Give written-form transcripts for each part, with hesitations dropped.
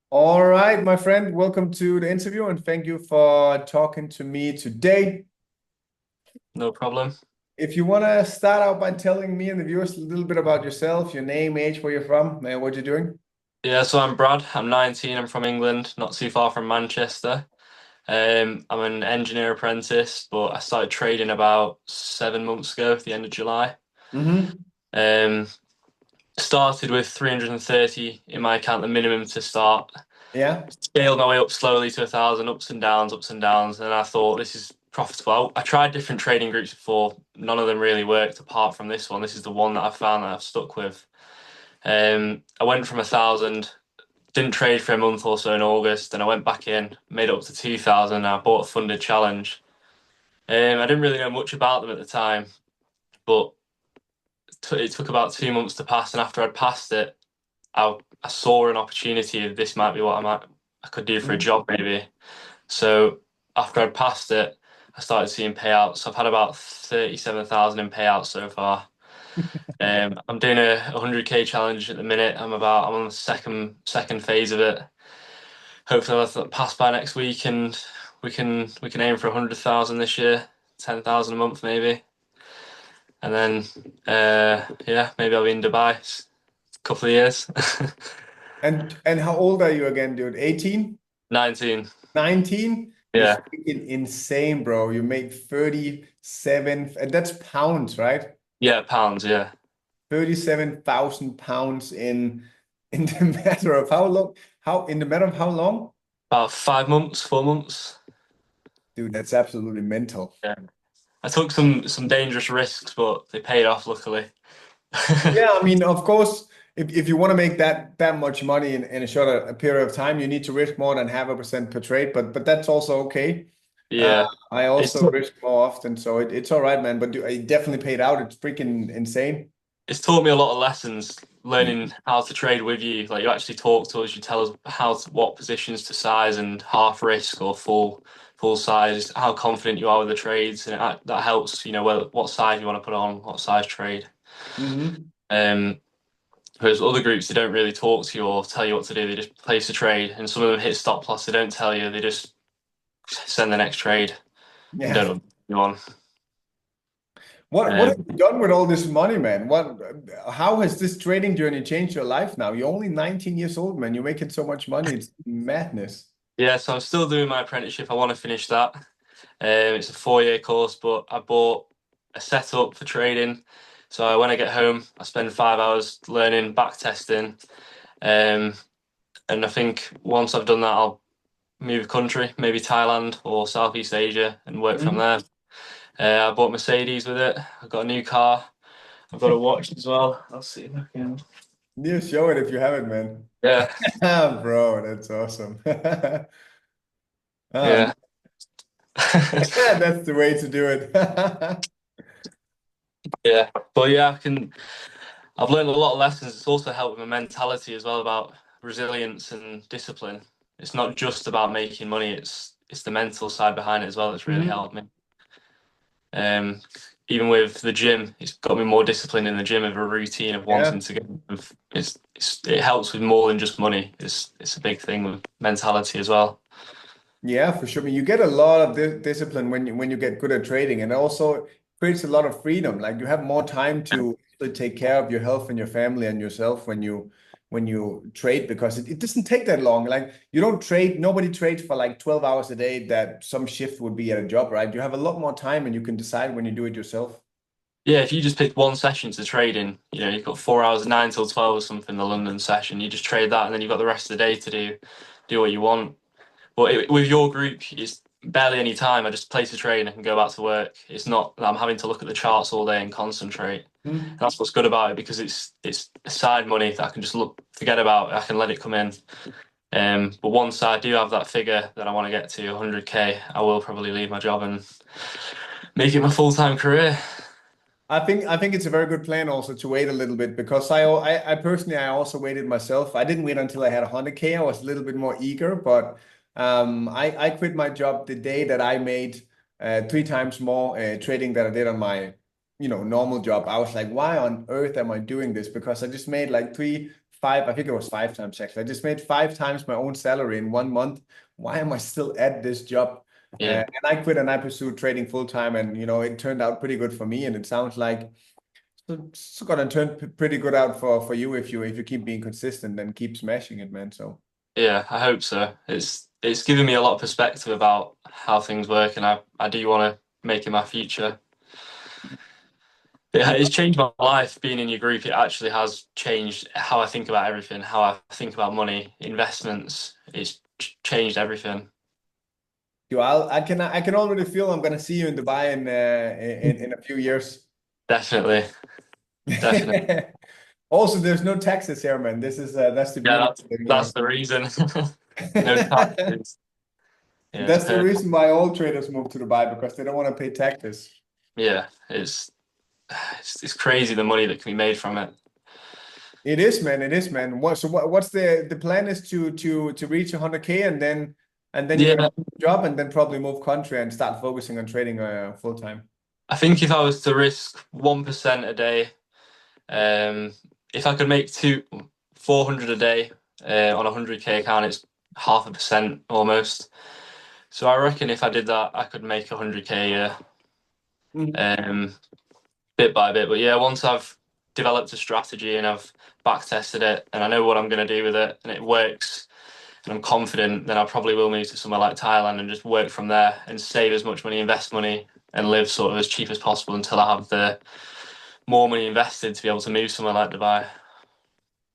All right, my friend, welcome to the interview and thank you for talking to me today. No problem. If you want to start out by telling me and the viewers a little bit about yourself, your name, age, where you're from, and what you're doing. Yeah, so I'm Brad. I'm 19. I'm from England, not too far from Manchester. I'm an engineer apprentice, but I started trading about 7 months ago, at the end of July. Mm-hmm. Um, Started with 330 in my account, the minimum to start. Yeah. Scaled my way up slowly to 1,000, ups and downs, and I thought this is profitable. I tried different trading groups before. None of them really worked apart from this one. This is the one that I've found that I've stuck with. I went from 1,000. Didn't trade for a month or so in August, and I went back in, made it up to 2,000. And I bought a funded challenge. I didn't really know much about them at the time, but it took about 2 months to pass. And after I'd passed it, I saw an opportunity of this might be what I could do for a Mhm. job maybe. So after I'd passed it, I started seeing payouts. I've had about 37,000 in payouts so far. I'm doing a 100K challenge at the minute. I'm on the second phase of it. Hopefully I'll have pass by next week and we can aim for 100,000 this year, 10,000 a month maybe, and then yeah, maybe I'll be in Dubai a couple of years. And how old are you again, dude? 18? 19. 19? You're Yeah, freaking insane, bro. You made 37, and that's pounds, right? yeah, pounds. Yeah, 37,000 pounds in the matter of how long? How in the matter of how long? about 5 months, 4 months. Dude, that's absolutely mental. Yeah, I took some dangerous risks, but they paid off luckily. Yeah, I mean, of course, if you want to make that much money in a short a period of time, you need to risk more than 0.5% per trade, but that's also okay. Uh, Yeah, I it also took risk more often, so it's all right, man. But it definitely paid out. It's freaking insane. it's taught me a lot of lessons learning how to trade with you. Like you actually talk to us, you tell us what positions to size and half risk or full size, how confident you are with the trades, and that helps. You know what size you want to put on, what size trade. Hmm. Um, Whereas other groups they don't really talk to you or tell you what to do. They just place a trade, and some of them hit stop loss. They don't tell you. They just send the next trade and Yeah. don't know what you on. What have Um, you done with all this money, man? How has this trading journey changed your life now? You're only 19 years old, man. You're making so much money. It's madness. yeah, so I'm still doing my apprenticeship. I want to finish that. It's a 4 year course, but I bought a setup for trading. So when I get home, I spend 5 hours learning back testing. Um, and I think once I've done that, I'll move country, maybe Thailand or Southeast Asia, and work from Mhm. there. I bought Mercedes with it. I've got a new car. I've got a watch as well. I'll see if I can. Yeah, show it if you have it, man. Yeah, Ah, bro, that's awesome. Ah, yeah, that's the way to do it. yeah. But yeah, I can. I've learned a lot of lessons. It's also helped with my mentality as well about resilience and discipline. It's not just about making money. It's the mental side behind it as well that's really Mhm. helped me. Um, Even with the gym, it's got me more disciplined in the gym of a routine of wanting Yeah. to go. It helps with more than just money. It's a big thing with mentality as well. Yeah, for sure. I mean, you get a lot of discipline when you get good at trading, and also creates a lot of freedom. Like you have more time to actually take care of your health and your family and yourself when you trade because it doesn't take that long. Like you don't trade, nobody trades for like 12 hours a day that some shift would be at a job, right? You have a lot more time and you can decide when you do it yourself. Yeah, if you just pick one session to trade in, you've got 4 hours, 9 till 12 or something, the London session. You just trade that, and then you've got the rest of the day to do what you want. But with your group, it's barely any time. I just place a trade and I can go back to work. It's not that I'm having to look at the charts all day and concentrate. And Mm. that's what's good about it because it's side money that I can just forget about. I can let it come in. But once I do have that figure that I want to get to 100K, I will probably leave my job and make it my full-time career. I think it's a very good plan also to wait a little bit because I personally I also waited myself. I didn't wait until I had 100K. I was a little bit more eager, but I quit my job the day that I made three times more trading than I did on my normal job. I was like, why on earth am I doing this? Because I just made like three, I think it was 5 times actually. I just made 5 times my own salary in 1 month. Why am I still at this job? Yeah. And I quit and I pursued trading full time, and it turned out pretty good for me. And it sounds like it's gonna turn pretty good out for you if you keep being consistent and keep smashing it, man. So Yeah, I hope so. It's given me a lot of perspective about how things work, and I do want to make it my future. It's changed my life being in your group. It actually has changed how I think about everything, how I think about money, investments. It's changed everything. I can already feel I'm gonna see you in Dubai in a few years. Definitely, definitely. Also, there's no taxes here, man. That's the Yeah, beauty of living that's here. the reason. No taxes. Yeah, it's That's the perfect. reason why all traders move to Dubai, because they don't want to pay taxes. Yeah, it's crazy the money that can be made from it. It is, man. It is, man. What's the plan is to reach 100K, and then you're gonna Yeah, quit your job and then probably move country and start focusing on trading full time. I think if I was to risk 1% a day, um, if I could make 400 a day on a 100K account, it's 0.5% almost. So I reckon if I did that, I could make 100K a year, Mhm. um, bit by bit. But yeah, once I've developed a strategy and I've back tested it and I know what I'm going to do with it and it works and I'm confident, then I probably will move to somewhere like Thailand and just work from there and save as much money, invest money, and live sort of as cheap as possible until I have the more money invested to be able to move somewhere like Dubai.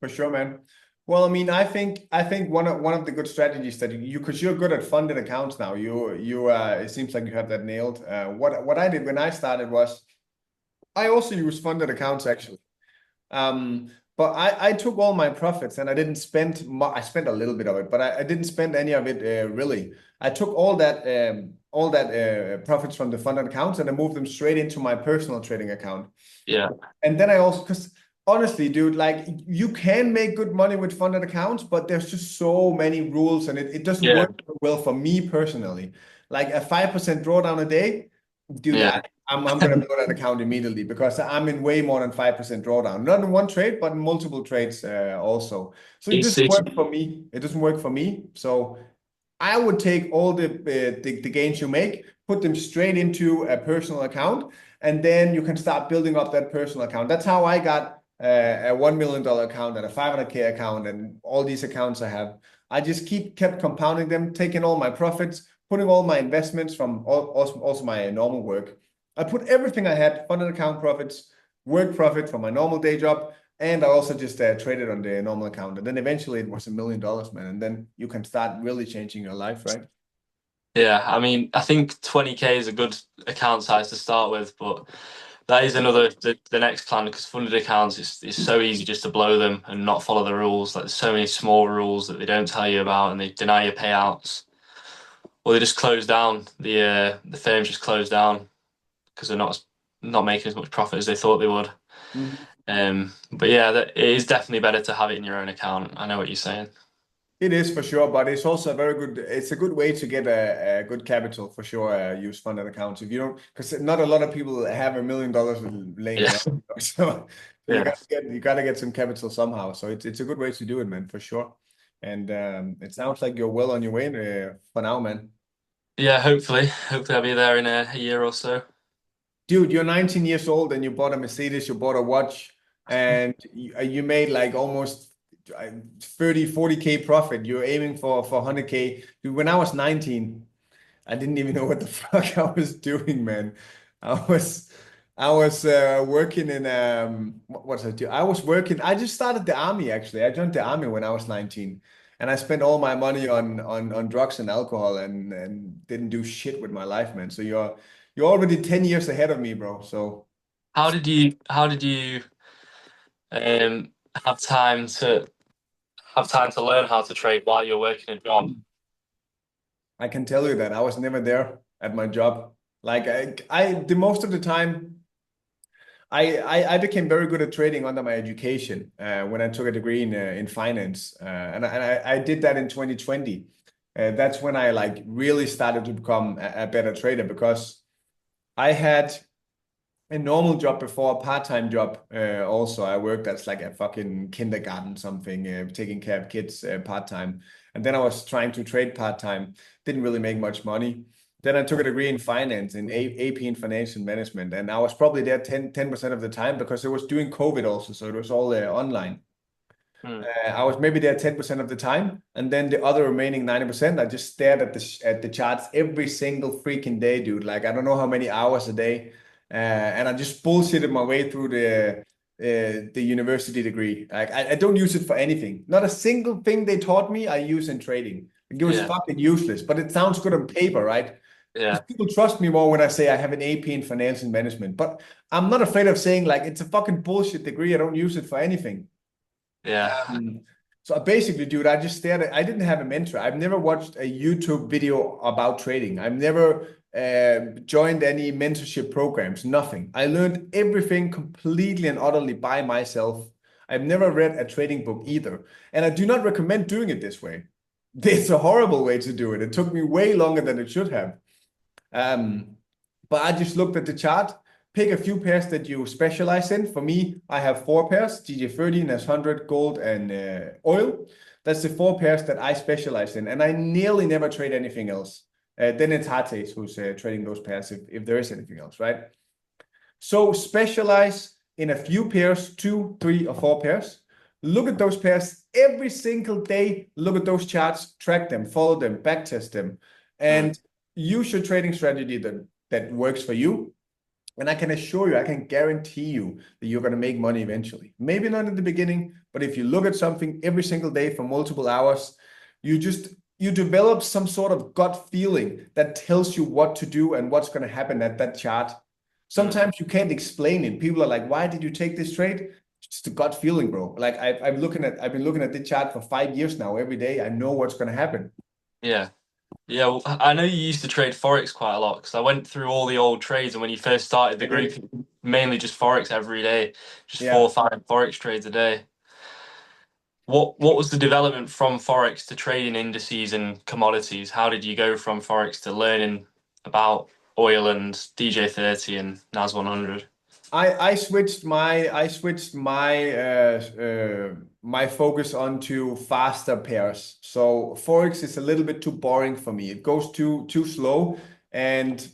For sure, man. Well, I mean, I think one of the good strategies that because you're good at funded accounts now. It seems like you have that nailed. What I did when I started was I also used funded accounts actually. But I took all my profits and I didn't spend I spent a little bit of it, but I didn't spend any of it really. I took all that profits from the funded accounts and I moved them straight into my personal trading account. Yeah, And then I also, because honestly, dude, like you can make good money with funded accounts, but there's just so many rules and it doesn't yeah, work well for me personally. Like a 5% drawdown a day, dude, yeah. I'm gonna blow that account immediately because I'm in way more than 5% drawdown. Not in one trade, but in multiple trades also. So it It's doesn't it's work for me. It doesn't work for me. So I would take all the gains you make, put them straight into a personal account, and then you can start building up that personal account. That's how I got a $1 million account and a 500K account and all these accounts I have. I just kept compounding them, taking all my profits, putting all my investments from also my normal work. I put everything I had, funded account profits, work profit from my normal day job, and I also just traded on the normal account. And then eventually it was $1 million, man. And then you can start really changing your life, right? Yeah, I mean, I think 20K is a good account size to start with, but that is the next plan because funded accounts is so easy just to blow them and not follow the rules. Like there's so many small rules that they don't tell you about and they deny your payouts, or they just close down. The firms just close down because they're not making as much profit as they thought they would. Mhm. But yeah, it is definitely better to have it in your own account. I know what you're saying. It is for sure, but it's also it's a good way to get a good capital for sure. Use funded accounts if you don't, because not a lot of people have $1 million laying Yeah, around. So yeah, you gotta get some capital somehow. So it's a good way to do it, man, for sure. And it sounds like you're well on your way for now, man. yeah. Hopefully I'll be there in a year or so. Dude, you're 19 years old and you bought a Mercedes, you bought a watch, and you made like almost 30, 40K profit. You're aiming for 100K. Dude, when I was 19, I didn't even know what the fuck I was doing, man. I was I was working in what was I doing? I just started the army actually. I joined the army when I was 19. And I spent all my money on drugs and alcohol and didn't do shit with my life, man. So you're already 10 years ahead of me, bro. So How did you um have time to learn how to trade while you're working a job? I can tell you that I was never there at my job. Like the most of the time I became very good at trading under my education when I took a degree in finance, and I did that in 2020. That's when I like really started to become a better trader because I had a normal job before, a part-time job. Also, I worked as like a fucking kindergarten something, taking care of kids part-time. And then I was trying to trade part-time. Didn't really make much money. Then I took a degree in finance, in AP in financial management. And I was probably there 10% of the time because it was during COVID also. So it was all online. Hmm. I was maybe there 10% of the time, and then the other remaining 90%, I just stared at the charts every single freaking day, dude. Like I don't know how many hours a day, and I just bullshitted my way through the university degree. Like I don't use it for anything. Not a single thing they taught me I use in trading. It was Yeah. fucking useless, but it sounds good on paper, right? Yeah. Because people trust me more when I say I have an AP in financial management. But I'm not afraid of saying like it's a fucking bullshit degree. I don't use it for anything. Yeah. So basically, dude, I just stared at, I didn't have a mentor. I've never watched a YouTube video about trading. I've never joined any mentorship programs, nothing. I learned everything completely and utterly by myself. I've never read a trading book either. And I do not recommend doing it this way. It's a horrible way to do it. It took me way longer than it should have. Um, but I just looked at the chart, pick a few pairs that you specialize in. For me, I have 4 pairs, DJ13, S100, gold, and oil. That's the 4 pairs that I specialize in. And I nearly never trade anything else. Then it's Hates who's trading those pairs if there is anything else, right? So specialize in a few pairs, 2, 3, or 4 pairs. Look at those pairs every single day. Look at those charts, track them, follow them, backtest them, and use your trading strategy that works for you. And I can assure you, I can guarantee you that you're going to make money eventually. Maybe not in the beginning, but if you look at something every single day for multiple hours, you develop some sort of gut feeling that tells you what to do and what's going to happen at that chart. Sometimes you can't explain it. People are like, "Why did you take this trade?" It's the gut feeling, bro. Like I've been looking at the chart for 5 years now. Every day, I know what's going to happen. Yeah. Yeah, well, I know you used to trade Forex quite a lot because I went through all the old trades, and when you first started the group, mainly just Forex every day, just Yeah. 4 or 5 Forex trades a day. What was the development from Forex to trading indices and commodities? How did you go from Forex to learning about oil and DJ30 and NAS 100? I switched my focus onto faster pairs. So Forex is a little bit too boring for me. It goes too slow, and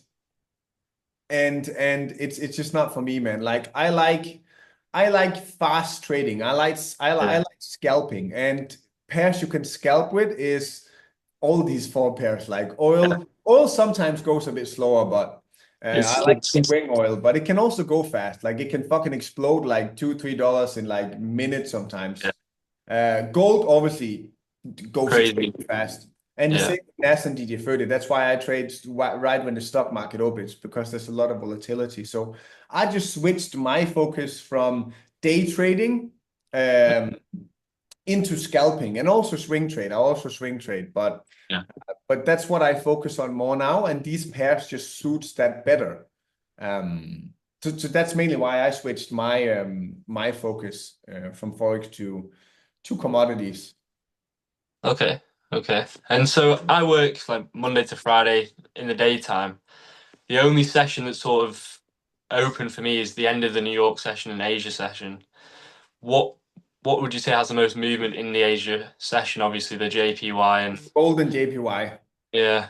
it's just not for me, man. Like I like fast trading. I like scalping, and pairs you can scalp with is all these 4 pairs. Like oil sometimes goes a bit slower, but I like It's swing oil, but it can also go fast. Like it can fucking explode like $2, $3 in like minutes sometimes. yeah, Gold obviously goes crazy. extremely fast. And the Yeah. same with NAS and DJ30. That's why I trade right when the stock market opens, because there's a lot of volatility. So I just switched my focus from day trading into scalping and also swing trade. I also swing trade, Yeah. but that's what I focus on more now, and these pairs just suits that better. So that's mainly why I switched my focus from Forex to commodities. Okay. Okay. And so I work like Monday to Friday in the daytime. The only session that's sort of open for me is the end of the New York session and Asia session. What what would you say has the most movement in the Asia session? Obviously the JPY and Gold and JPY. yeah,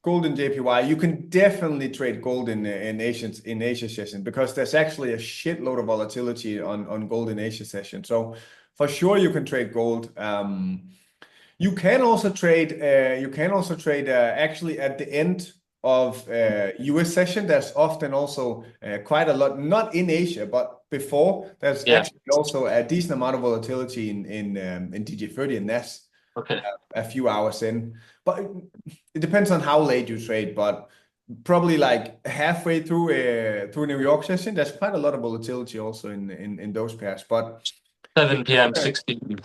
Gold and JPY. You can definitely trade gold in Asia session, because there's actually a shitload of volatility on gold in Asia session. So for sure you can trade gold. You can also trade. Actually at the end of US session. There's often also quite a lot, not in Asia, but before. There's yeah. actually also a decent amount of volatility in DJ30 and NES Okay. a few hours in. But it depends on how late you trade. But probably like halfway through New York session, there's quite a lot of volatility also in those pairs. But 7 p.m., 16.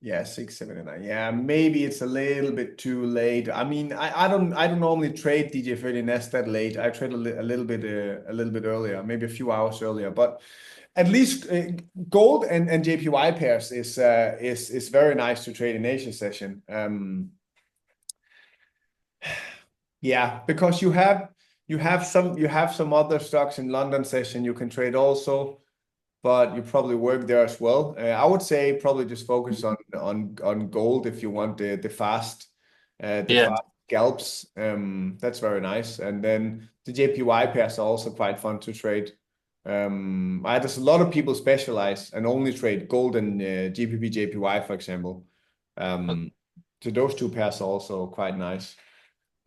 yeah, 6, 7, and 9. Yeah, maybe it's a little bit too late. I mean, I don't normally trade DJ30 Nest that late. I trade a little bit earlier, maybe a few hours earlier. But at least gold and JPY pairs is very nice to trade in Asia session. Yeah, because you have some other stocks in London session you can trade also, but you probably work there as well. I would say probably just focus on gold if you want the Yeah, fast scalps. That's very nice. And then the JPY pairs are also quite fun to trade. There's a lot of people specialize and only trade gold and GBP JPY, for example. Um, so those two pairs are also quite nice.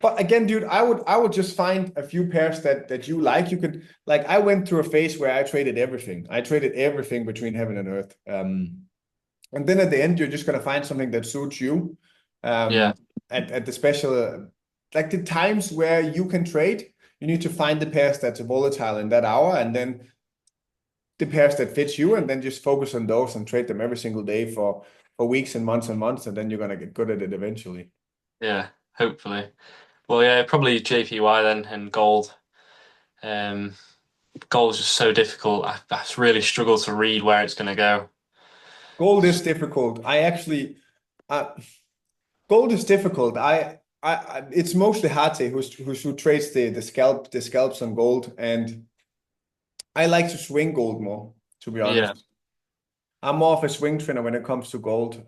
But again, dude, I would just find a few pairs that you like. You could like I went through a phase where I traded everything. I traded everything between heaven and earth. And then at the end, you're just gonna find something that suits you. yeah, Um, at the special like the times where you can trade, you need to find the pairs that's volatile in that hour, and then the pairs that fit you, and then just focus on those and trade them every single day for weeks and months, and then you're gonna get good at it eventually. yeah. Hopefully. Well, yeah, probably JPY then and gold. Um, Gold is just so difficult. I really struggle to read where it's going to go. Gold is difficult. Uh, Gold is difficult. It's mostly Hate who trades the scalps on gold, and I like to swing gold more, to be Yeah, honest. I'm more of a swing trader when it comes to gold,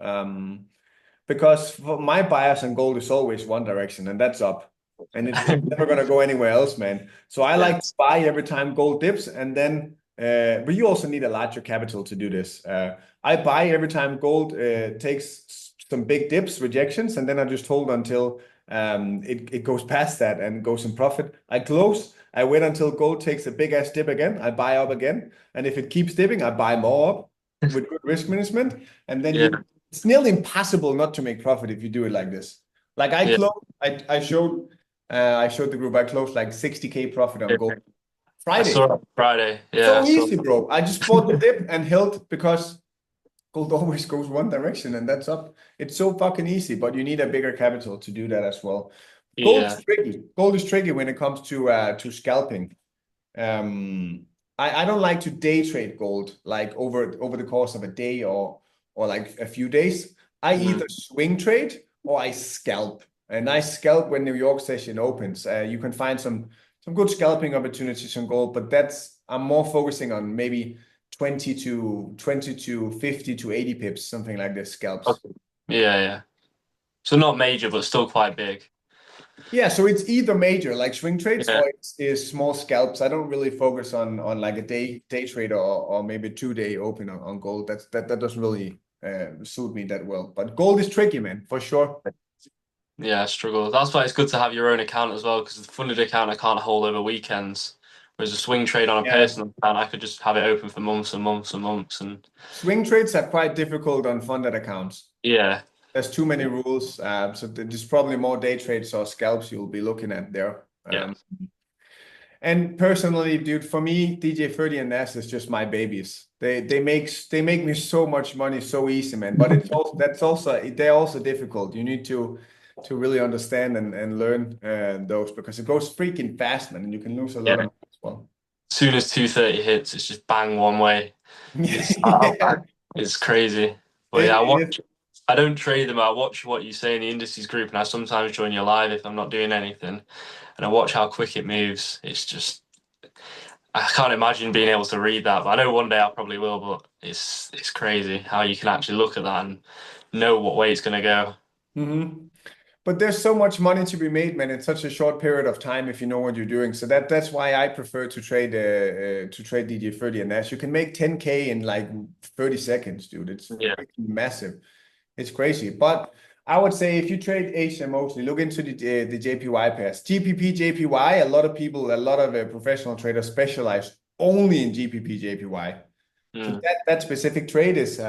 because for my bias on gold is always one direction, and that's up, and it's never gonna go anywhere else, man. So I yeah, like to buy every time gold dips, and then but you also need a larger capital to do this. I buy every time gold takes some big dips, rejections, and then I just hold until it goes past that and goes in profit. I close. I wait until gold takes a big ass dip again. I buy up again, and if it keeps dipping, I buy more up with good risk management, and then yeah, you it's nearly impossible not to make profit if you do it like this. Like yeah. I showed the group I closed like 60K profit on gold I Friday. saw it Friday. Yeah, I So saw. easy, bro. I just bought the dip and held because gold always goes one direction and that's up. It's so fucking easy, but you need a bigger capital to do that as well. Gold Yeah, is tricky. Gold is tricky when it comes to scalping. Um, I don't like to day trade gold like over the course of a day or like a few days. I either mm, swing trade or I scalp. And I scalp when New York session opens. You can find some good scalping opportunities on gold, but that's I'm more focusing on maybe 20 to 50 to 80 pips, something like this, scalps. okay. Yeah, yeah. So not major, but still quite big. Yeah, so it's either major like swing trades Yeah, or it's small scalps. I don't really focus on like a day trade or maybe 2 day open on gold. That doesn't really suit me that well. But gold is tricky, man, for sure. yeah. I struggle. That's why it's good to have your own account as well, because the funded account I can't hold over weekends. Whereas a swing trade on a Yeah, personal account, I could just have it open for months and months and months. And swing trades are quite difficult on funded accounts. yeah, There's too many rules. So there's probably more day trades or scalps you'll be looking at there. yeah, And personally, dude, for me, DJ30 and Nas is just my babies. They make me so much money so easy, man. But it's also they're also difficult. You need to really understand and learn those because it goes freaking fast, man, and you can lose a lot yeah. of money as well. Soon as 230 hits, it's just bang one way. It's Yeah, it's crazy. But yeah, it is. I don't trade them. I watch what you say in the indices group, and I sometimes join your live if I'm not doing anything, and I watch how quick it moves. It's just I can't imagine being able to read that. But I know one day I probably will. But it's crazy how you can actually look at that and know what way it's gonna go. Mhm. But there's so much money to be made, man, in such a short period of time if you know what you're doing. So that's why I prefer to trade DJ30 and Nash. You can make 10K in like 30 seconds, dude. It's Yeah, freaking massive. It's crazy. But I would say if you trade Asia mostly, look into the JPY pairs. GPP, JPY, a lot of professional traders specialize only in GPP, JPY. So mm, that specific trade is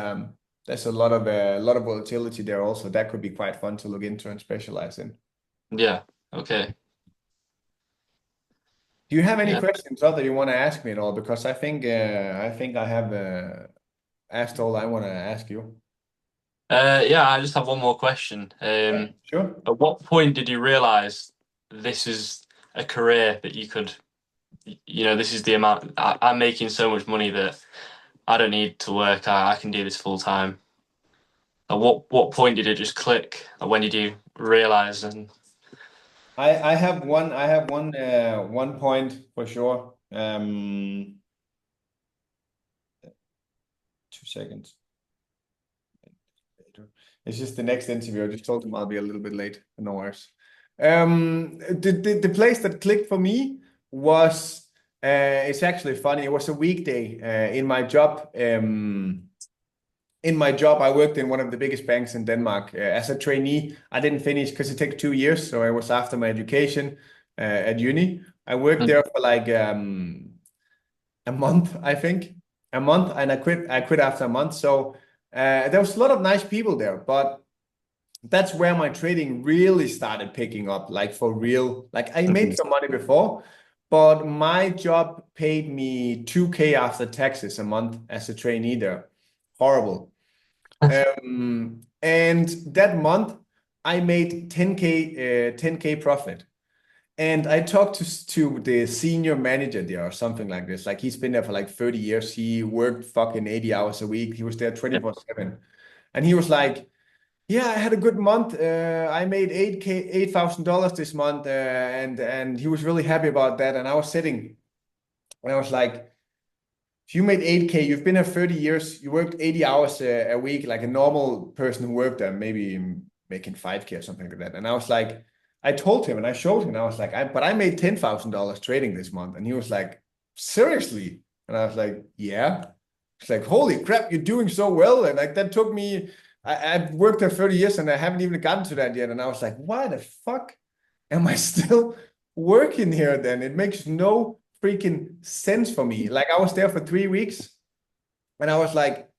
there's a lot of volatility there also. That could be quite fun to look into and specialize in. yeah. Okay. Do you have any Yeah. questions other you want to ask me at all? Because I think I have asked all I want to ask you. Yeah. I just have one more question. Yeah, sure. At what point did you realize this is a career that you could? This is the amount I'm making so much money that I don't need to work. I can do this full time. At what point did it just click? When did you realize? And I have one point for sure. 2 seconds. It's just the next interview. I just told him I'll be a little bit late. No worries. The place that clicked for me was it's actually funny. It was a weekday in my job. In my job, I worked in one of the biggest banks in Denmark as a trainee. I didn't finish because it takes 2 years, so I was after my education at uni. I worked there for like a month, I think, a month, and I quit. I quit after a month. So there was a lot of nice people there, but that's where my trading really started picking up, like for real. Like I made Mhm. some money before, but my job paid me 2K after taxes a month as a trainee there. Horrible. And that month I made 10K profit. And I talked to the senior manager there or something like this. Like he's been there for like 30 years. He worked fucking 80 hours a week. He was there Yeah. 24/7. And he was like, yeah, I had a good month. I made $8,000 this month, and he was really happy about that. And I was sitting, and I was like, if you made 8K, you've been here 30 years, you worked 80 hours a week, like a normal person who worked there, maybe making 5K or something like that. And I was like, I told him and I showed him, and I was like, but I made $10,000 trading this month. And he was like, seriously? And I was like, yeah. It's like, holy crap, you're doing so well. And like that took me, I've worked there 30 years and I haven't even gotten to that yet. And I was like, why the fuck am I still working here then? It makes no freaking sense for me. Like I was there for 3 weeks and I was like,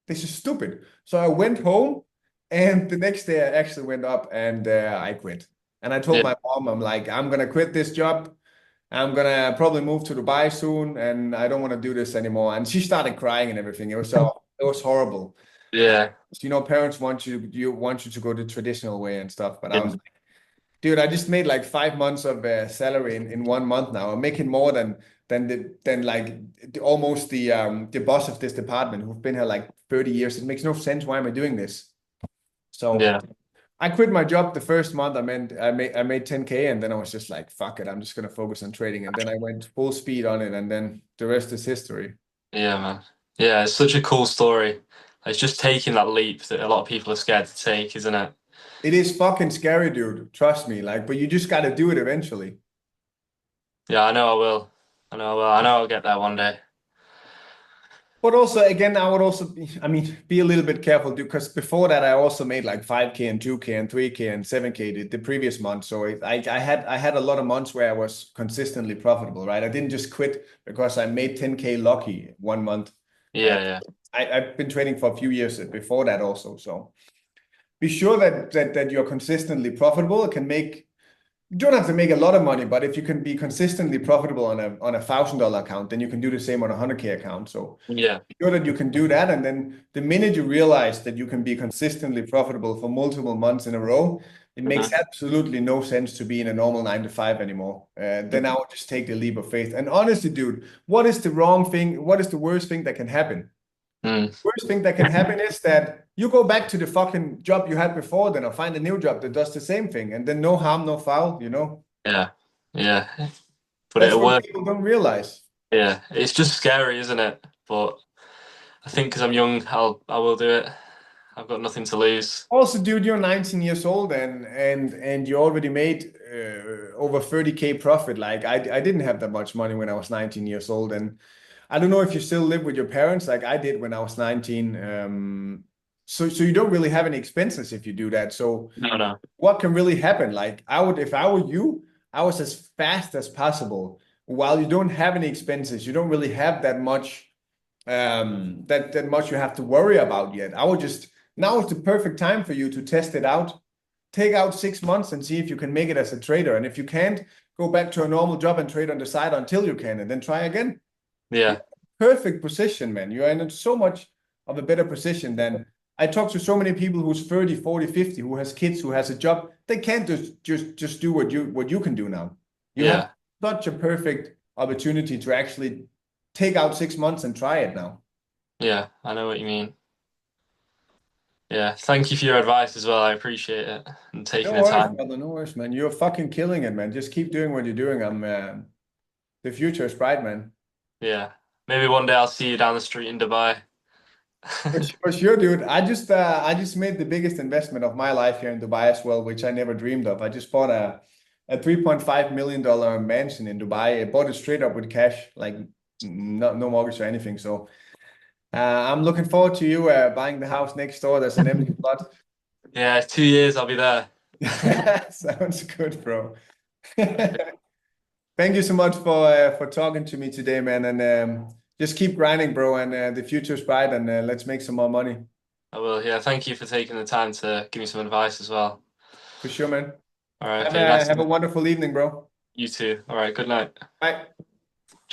this is stupid. So I went home and the next day I actually went up and I quit. And I told Yeah. my mom, I'm like, I'm gonna quit this job. I'm gonna probably move to Dubai soon, and I don't want to do this anymore. And she started crying and everything. It was horrible. Yeah. Parents want you want you to go the traditional way and stuff. But I was Yeah. like, dude, I just made like 5 months of salary in 1 month now. I'm making more than like almost the boss of this department who've been here like 30 years. It makes no sense. Why am I doing this? So Yeah. I quit my job the first month. I made 10K and then I was just like, fuck it, I'm just gonna focus on trading. And then I went full speed on it, and then the rest is history. Yeah, man. Yeah, it's such a cool story. It's just taking that leap that a lot of people are scared to take, isn't it? It is fucking scary, dude. Trust me. Like, but you just gotta do it eventually. Yeah, I know I will. I know I will. I know I'll get there one day. But also, again, I would also be a little bit careful because before that, I also made like 5K and 2K and 3K and 7K the previous month. So I had a lot of months where I was consistently profitable, right? I didn't just quit because I made 10K lucky 1 month. Uh, Yeah, yeah. I've been trading for a few years before that also. So be sure that you're consistently profitable. It can make You don't have to make a lot of money, but if you can be consistently profitable on a $1,000 account, then you can do the same on a 100K account. So Yeah. be sure that you can do that, and then the minute you realize that you can be consistently profitable for multiple months in a row, it makes Mhm. absolutely no sense to be in a normal 9 to 5 anymore. Then I would just take the leap of faith. And honestly, dude, what is the wrong thing? What is the worst thing that can happen? Mm. Worst thing that can happen is that you go back to the fucking job you had before, then or find a new job that does the same thing, and then no harm, no foul. Yeah. Yeah. But That's it'll what work. people don't realize. Yeah. It's just scary, isn't it? But I think because I'm young, I will do it. I've got nothing to lose. Also, dude, you're 19 years old and you already made over 30K profit. Like I didn't have that much money when I was 19 years old, and I don't know if you still live with your parents like I did when I was 19. So you don't really have any expenses if you do that. So No, no. what can really happen? Like if I were you, I was as fast as possible. While you don't have any expenses, you don't really have that much that much you have to worry about yet. I would just Now is the perfect time for you to test it out. Take out 6 months and see if you can make it as a trader. And if you can't, go back to a normal job and trade on the side until you can, and then try again. You're Yeah. in a perfect position, man. You're in so much of a better position than I talk to so many people who's 30, 40, 50, who has kids, who has a job. They can't just do what you can do now. You have Yeah. such a perfect opportunity to actually take out 6 months and try it now. Yeah. I know what you mean. Yeah, thank you for your advice as well. I appreciate it and taking No the worries, time. brother. No worries, man. You're fucking killing it, man. Just keep doing what you're doing. The future is bright, man. Yeah, maybe one day I'll see you down the street in Dubai. For sure, dude. I just made the biggest investment of my life here in Dubai as well, which I never dreamed of. I just bought a $3.5 million mansion in Dubai. I bought it straight up with cash, like no mortgage or anything. So I'm looking forward to you buying the house next door. There's an empty plot. Yeah, 2 years I'll be there. Sounds good, bro. Thank you so much for talking to me today, man. And just keep grinding, bro. And the future's bright. And let's make some more money. I will. Yeah, thank you for taking the time to give me some advice as well. For sure, man. All right, okay, nice. Have a wonderful evening, bro. You too. All right, good night. Bye.